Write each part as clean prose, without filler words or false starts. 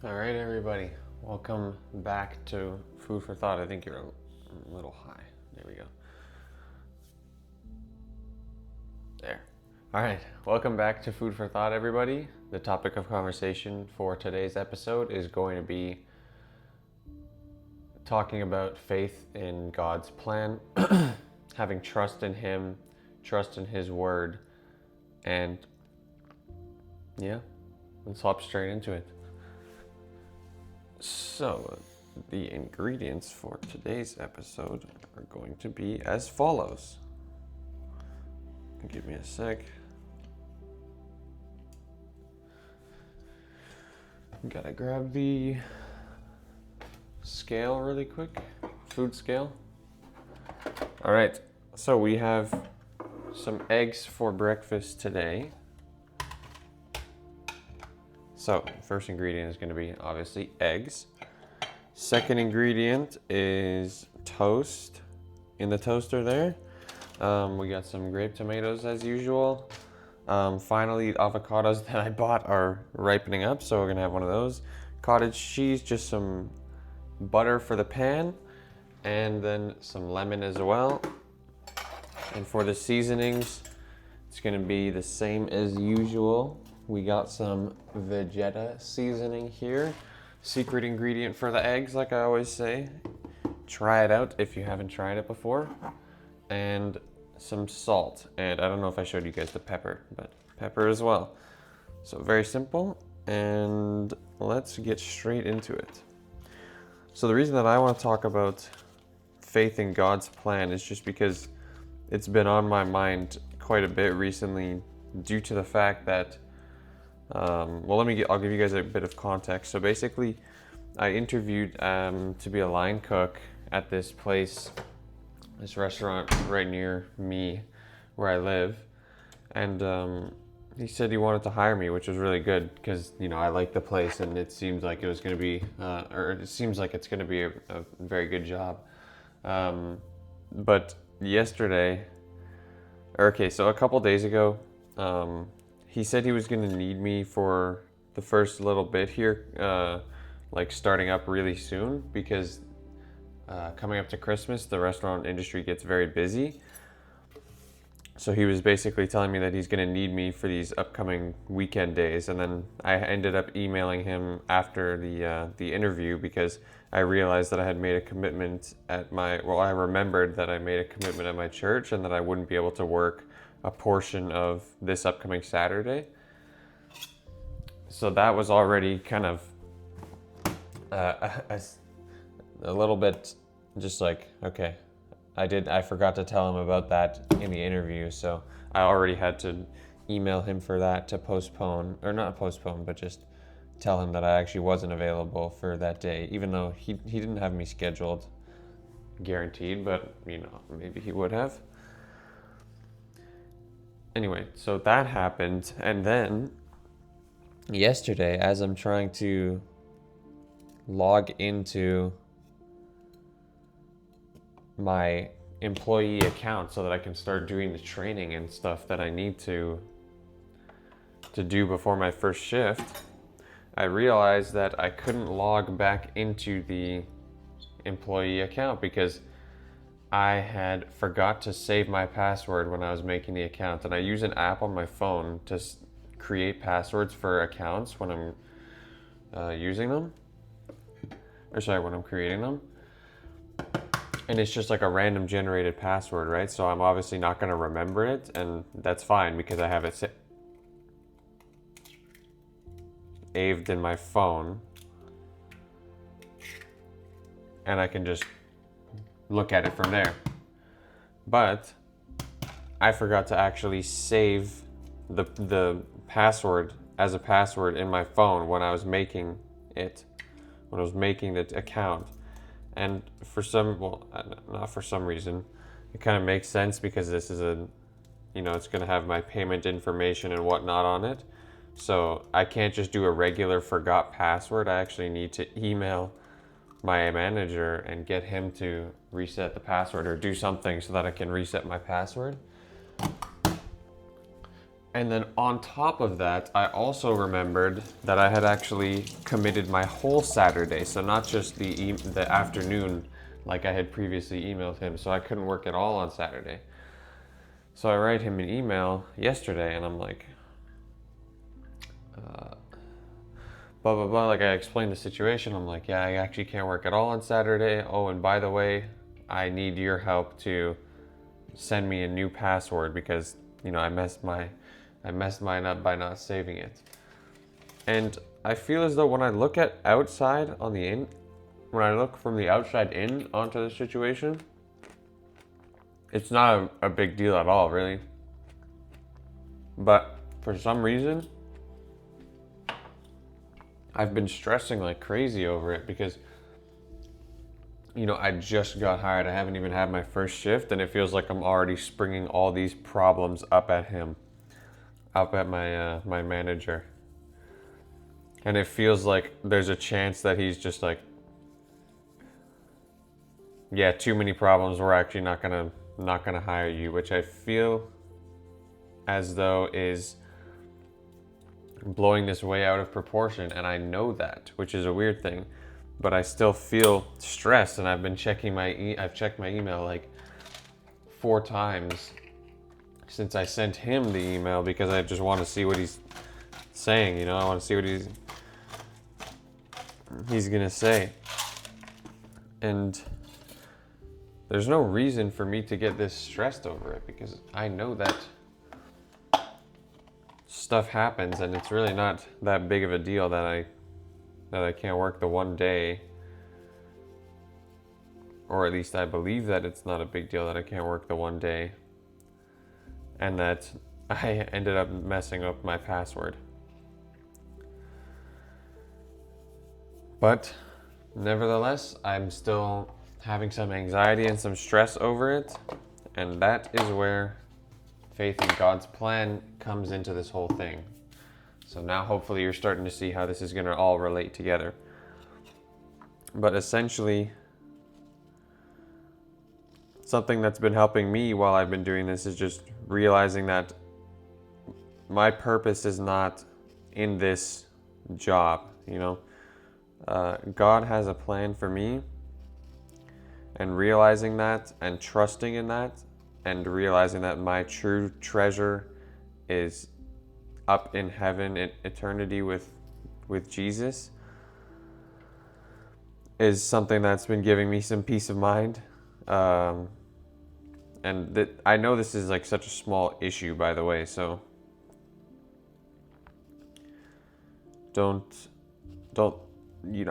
All right, everybody. Welcome back to Food for Thought. I think you're a little high. There we go. There. All right. Welcome back to Food for Thought, everybody. The topic of conversation for today's episode is going to be talking about faith in God's plan, having trust in Him, trust in His Word, and let's hop straight into it. So, the ingredients for today's episode are going to be as follows. Give me a sec. Gotta grab the scale really quick, food scale. All right, so we have some eggs for breakfast today. So, first ingredient is going to be obviously eggs. Second ingredient is toast in the toaster there. We got some grape tomatoes as usual. Finally, avocados that I bought are ripening up, so we're going to have one of those. Cottage cheese, just some butter for the pan, and then some lemon as well. And for the seasonings, it's going to be the same as usual. We got some Vegeta seasoning here. Secret ingredient for the eggs, like I always say. Try it out if you haven't tried it before. And some salt. And I don't know if I showed you guys the pepper, but pepper as well. So very simple. And let's get straight into it. So the reason that I want to talk about faith in God's plan is just because it's been on my mind quite a bit recently due to the fact that I'll give you guys a bit of context. So basically, I interviewed to be a line cook at this place, this restaurant right near me where I live. And he said he wanted to hire me, which was really good because, I like the place and it seems like it was going to be, it seems like it's going to be a very good job. But so a couple days ago, he said he was going to need me for the first little bit here, like starting up really soon because coming up to Christmas, the restaurant industry gets very busy. So he was basically telling me that he's going to need me for these upcoming weekend days. And then I ended up emailing him after the interview because I realized that I had made a commitment I remembered that I made a commitment at my church and that I wouldn't be able to work a portion of this upcoming Saturday. So that was already kind of a little bit just like, okay, I forgot to tell him about that in the interview. So I already had to email him for that to but just tell him that I actually wasn't available for that day, even though he didn't have me scheduled guaranteed, but maybe he would have. Anyway, so that happened, and then yesterday, as I'm trying to log into my employee account so that I can start doing the training and stuff that I need to do before my first shift, I realized that I couldn't log back into the employee account because I had forgot to save my password when I was making the account. And I use an app on my phone to create passwords for accounts when I'm when I'm creating them. And it's just like a random generated password, right? So I'm obviously not going to remember it, and that's fine because I have it saved in my phone. And I can just look at it from there. But I forgot to actually save the password as a password in my phone when I was making the account. And not for some reason, it kind of makes sense because this is it's going to have my payment information and whatnot on it. So I can't just do a regular forgot password. I actually need to email my manager and get him to reset the password or do something so that I can reset my password. And then on top of that, I also remembered that I had actually committed my whole Saturday, so not just the afternoon like I had previously emailed him, so I couldn't work at all on Saturday. So I write him an email yesterday, and I'm like, blah, blah, blah. Like, I explained the situation. I'm like, yeah, I actually can't work at all on Saturday. Oh, and by the way, I need your help to send me a new password because, I messed mine up by not saving it. And I feel as though when I look at outside on the in, when I look from the outside in onto the situation, it's not a big deal at all, really. But for some reason, I've been stressing like crazy over it because, I just got hired. I haven't even had my first shift, and it feels like I'm already springing all these problems up at him, up at my manager. And it feels like there's a chance that he's just like, yeah, too many problems. We're actually not gonna hire you, which I feel as though is blowing this way out of proportion, and I know that, which is a weird thing, but I still feel stressed, and I've been checking I've checked my email like 4 times since I sent him the email because I just want to see what he's saying. I want to see what he's gonna say, and there's no reason for me to get this stressed over it because I know that stuff happens, and it's really not that big of a deal that I can't work the one day, or at least I believe that it's not a big deal that I can't work the one day, and that I ended up messing up my password. But nevertheless, I'm still having some anxiety and some stress over it, and that is where faith in God's plan comes into this whole thing. So now hopefully you're starting to see how this is going to all relate together. But essentially, something that's been helping me while I've been doing this is just realizing that my purpose is not in this job, God has a plan for me, and realizing that and trusting in that and realizing that my true treasure is up in heaven in eternity with Jesus is something that's been giving me some peace of mind. And that I know this is like such a small issue, by the way, so don't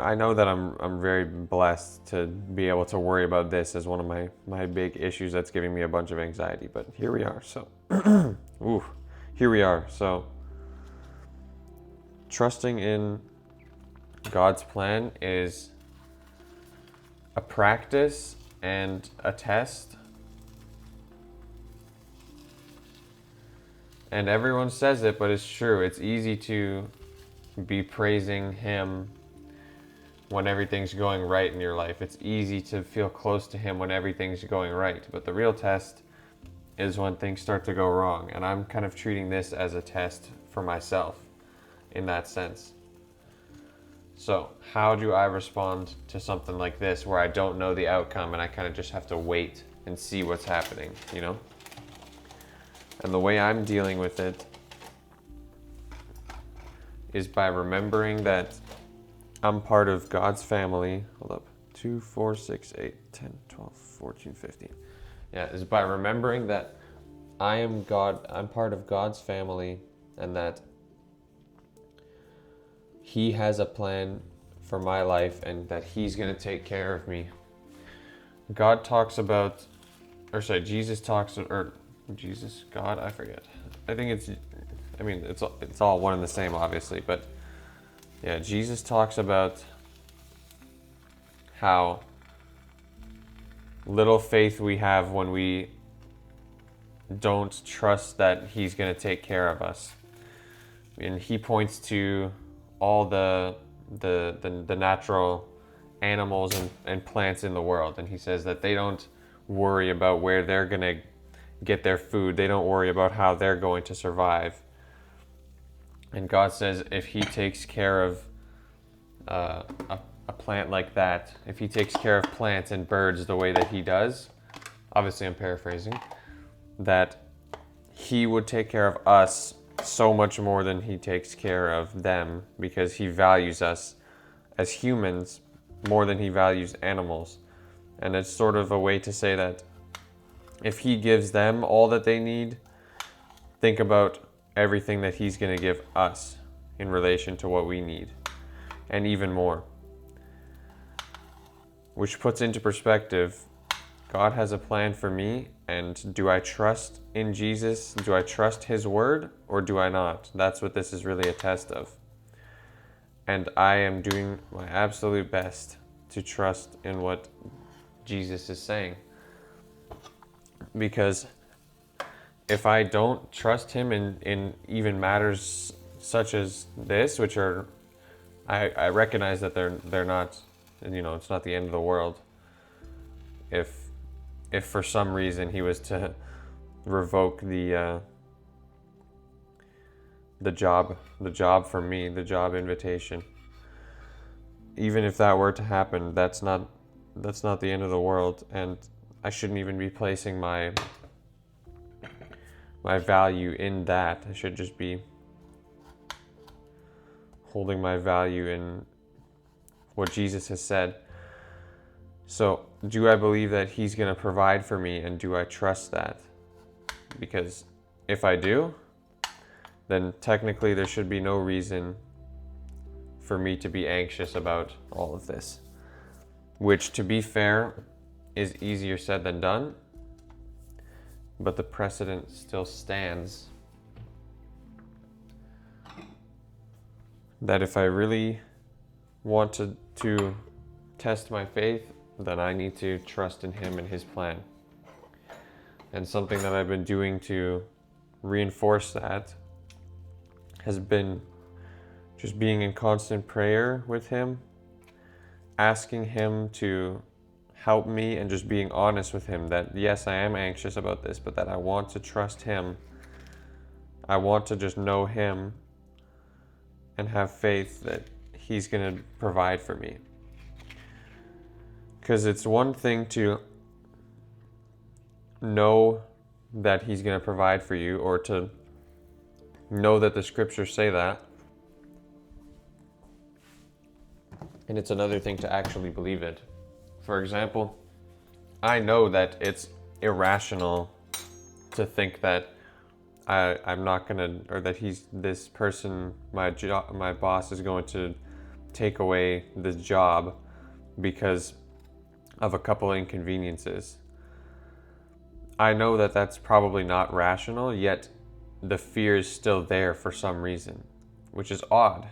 I know that I'm very blessed to be able to worry about this as one of my big issues that's giving me a bunch of anxiety, but here we are. So here we are. So trusting in God's plan is a practice and a test. And everyone says it, but it's true. It's easy to be praising Him when everything's going right in your life. It's easy to feel close to Him when everything's going right. But the real test is when things start to go wrong. And I'm kind of treating this as a test for myself in that sense. So how do I respond to something like this where I don't know the outcome and I kind of just have to wait and see what's happening, And the way I'm dealing with it is by remembering that I'm part of God's family. Hold up. 2, 4, 6, 8, 10, 12, 14, 15. Yeah, is by remembering that I'm part of God's family, and that He has a plan for my life and that He's going to take care of me. God talks about, Jesus talks, God, I forget. I think it's all one and the same, obviously, but yeah, Jesus talks about how little faith we have when we don't trust that He's going to take care of us. And He points to all the natural animals and plants in the world, and He says that they don't worry about where they're going to get their food. They don't worry about how they're going to survive. And God says if he takes care of a plant like that, if he takes care of plants and birds the way that he does, obviously I'm paraphrasing, that he would take care of us so much more than he takes care of them, because he values us as humans more than he values animals. And it's sort of a way to say that if he gives them all that they need, think about everything that he's going to give us in relation to what we need, and even more. Which puts into perspective, God has a plan for me, and do I trust in Jesus? Do I trust his word, or do I not? That's what this is really a test of. And I am doing my absolute best to trust in what Jesus is saying. Because if I don't trust him in even matters such as this, which are, I recognize that they're not, it's not the end of the world. If for some reason he was to revoke the job for me, the job invitation, even if that were to happen, that's not the end of the world, and I shouldn't even be placing my value in that. I should just be holding my value in what Jesus has said. So, do I believe that he's going to provide for me, and do I trust that? Because if I do, then technically there should be no reason for me to be anxious about all of this. Which, to be fair, is easier said than done, but the precedent still stands that if I really want to test my faith, then I need to trust in him and his plan. And something that I've been doing to reinforce that has been just being in constant prayer with him, asking him to help me, and just being honest with him that yes, I am anxious about this, but that I want to trust him. I want to just know him and have faith that he's going to provide for me. Because it's one thing to know that he's going to provide for you, or to know that the scriptures say that. And it's another thing to actually believe it. For example, I know that it's irrational to think that I'm not gonna, or that this person, my boss is going to take away this job because of a couple inconveniences. I know that that's probably not rational, yet the fear is still there for some reason, which is odd.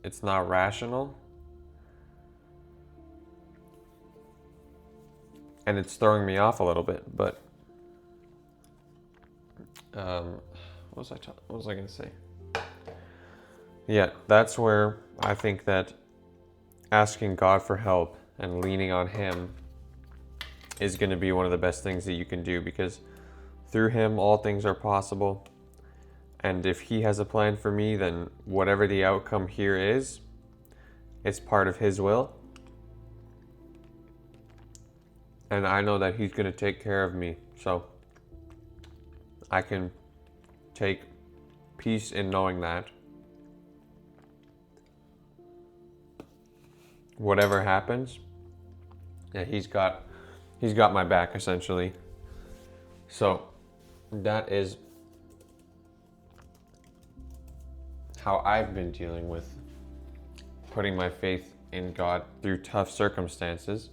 It's not rational, and it's throwing me off a little bit. But what was I going to say? Yeah, that's where I think that asking God for help and leaning on him is going to be one of the best things that you can do, because through him all things are possible. And if he has a plan for me, then whatever the outcome here is, it's part of his will. And I know that he's going to take care of me. So I can take peace in knowing that whatever happens, yeah, he's got my back, essentially. So that is how I've been dealing with putting my faith in God through tough circumstances.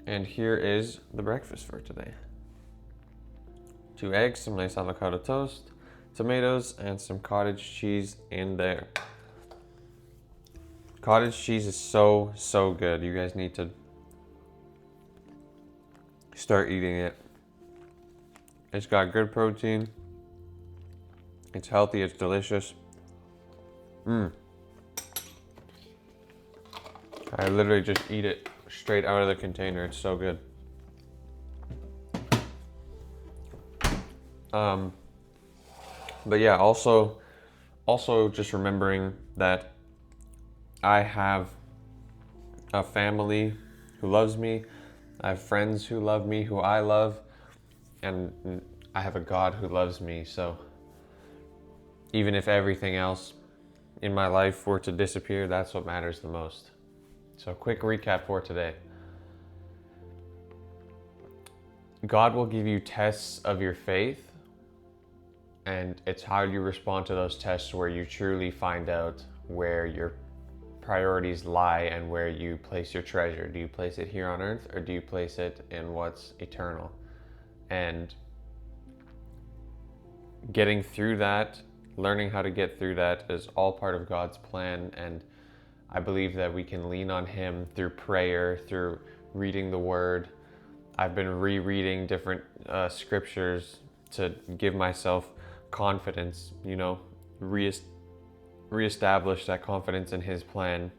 And here is the breakfast for today. 2 eggs, some nice avocado toast, tomatoes, and some cottage cheese in there. Cottage cheese is so, so good. You guys need to start eating it. It's got good protein. It's healthy, it's delicious. I literally just eat it straight out of the container. It's so good. But yeah, also just remembering that I have a family who loves me. I have friends who love me, who I love, and I have a God who loves me. So even if everything else in my life were to disappear, that's what matters the most. So quick recap for today. God will give you tests of your faith, and it's how you respond to those tests where you truly find out where your priorities lie and where you place your treasure. Do you place it here on earth, or do you place it in what's eternal? And getting through that, learning how to get through that, is all part of God's plan. And I believe that we can lean on Him through prayer, through reading the Word. I've been rereading different scriptures to give myself confidence, reestablish that confidence in His plan,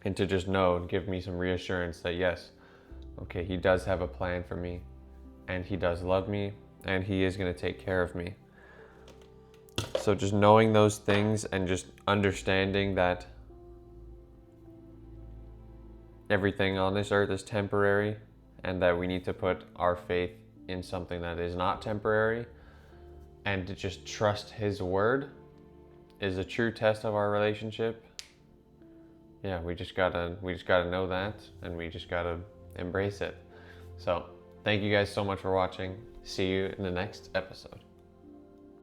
and to just know and give me some reassurance that yes, okay, He does have a plan for me, and He does love me, and He is going to take care of me. So just knowing those things and just understanding that everything on this earth is temporary, and that we need to put our faith in something that is not temporary, and to just trust His word is a true test of our relationship. Yeah, we just gotta know that, and we just gotta embrace it. So thank you guys so much for watching. See you in the next episode.